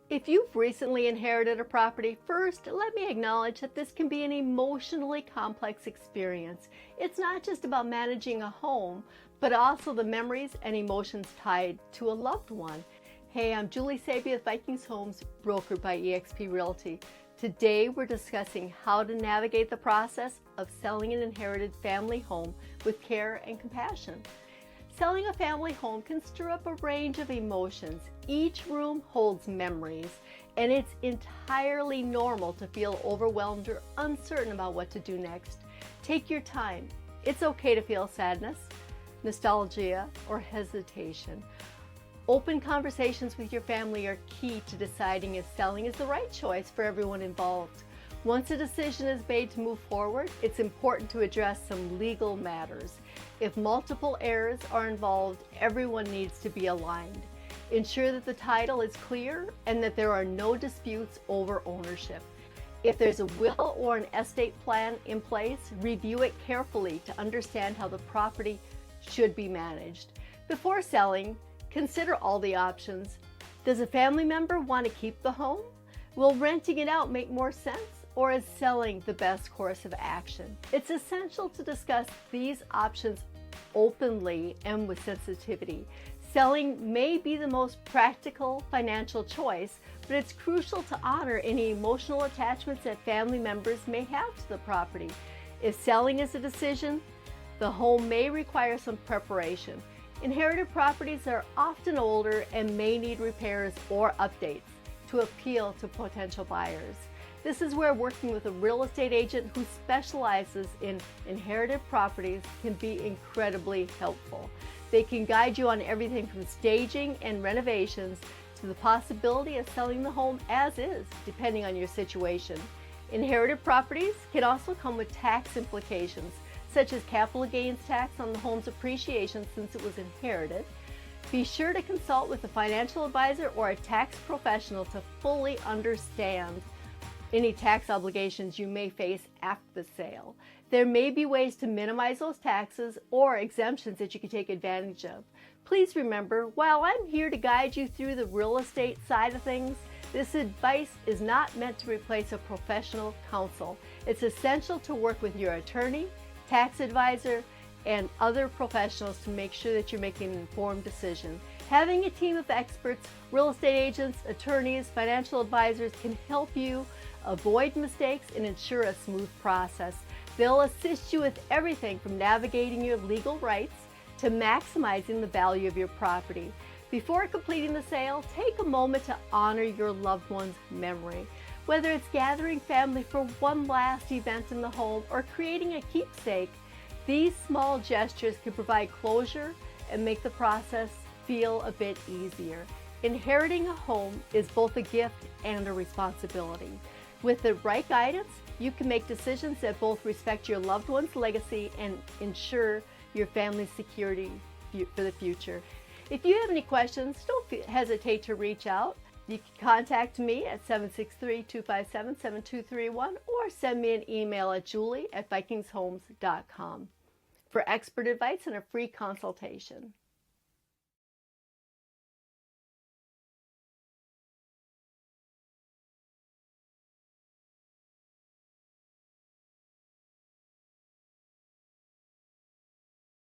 If you've recently inherited a property, first, let me acknowledge that this can be an emotionally complex experience. It's not just about managing a home, but also the memories and emotions tied to a loved one. Hey, I'm Julie Sabby of Vikings Homes, brokered by eXp Realty. Today, we're discussing how to navigate the process of selling an inherited family home with care and compassion. Selling a family home can stir up a range of emotions. Each room holds memories, and it's entirely normal to feel overwhelmed or uncertain about what to do next. Take your time. It's okay to feel sadness, nostalgia, or hesitation. Open conversations with your family are key to deciding if selling is the right choice for everyone involved. Once a decision is made to move forward, it's important to address some legal matters. If multiple heirs are involved, everyone needs to be aligned. Ensure that the title is clear and that there are no disputes over ownership. If there's a will or an estate plan in place, review it carefully to understand how the property should be managed. Before selling, consider all the options. Does a family member want to keep the home? Will renting it out make more sense? Or is selling the best course of action? It's essential to discuss these options openly and with sensitivity. Selling may be the most practical financial choice, but it's crucial to honor any emotional attachments that family members may have to the property. If selling is a decision, the home may require some preparation. Inherited properties are often older and may need repairs or updates to appeal to potential buyers. This is where working with a real estate agent who specializes in inherited properties can be incredibly helpful. They can guide you on everything from staging and renovations to the possibility of selling the home as is, depending on your situation. Inherited properties can also come with tax implications, such as capital gains tax on the home's appreciation since it was inherited. Be sure to consult with a financial advisor or a tax professional to fully understand any tax obligations you may face after the sale. There may be ways to minimize those taxes or exemptions that you can take advantage of. Please remember, while I'm here to guide you through the real estate side of things, this advice is not meant to replace a professional counsel. It's essential to work with your attorney, tax advisor, and other professionals to make sure that you're making an informed decision. Having a team of experts, real estate agents, attorneys, financial advisors can help you avoid mistakes and ensure a smooth process. They'll assist you with everything from navigating your legal rights to maximizing the value of your property. Before completing the sale, take a moment to honor your loved one's memory. Whether it's gathering family for one last event in the home or creating a keepsake, these small gestures can provide closure and make the process feel a bit easier. Inheriting a home is both a gift and a responsibility. With the right guidance, you can make decisions that both respect your loved one's legacy and ensure your family's security for the future. If you have any questions, don't hesitate to reach out. You can contact me at 763-257-7231 or send me an email at julie@vikingshomes.com for expert advice and a free consultation.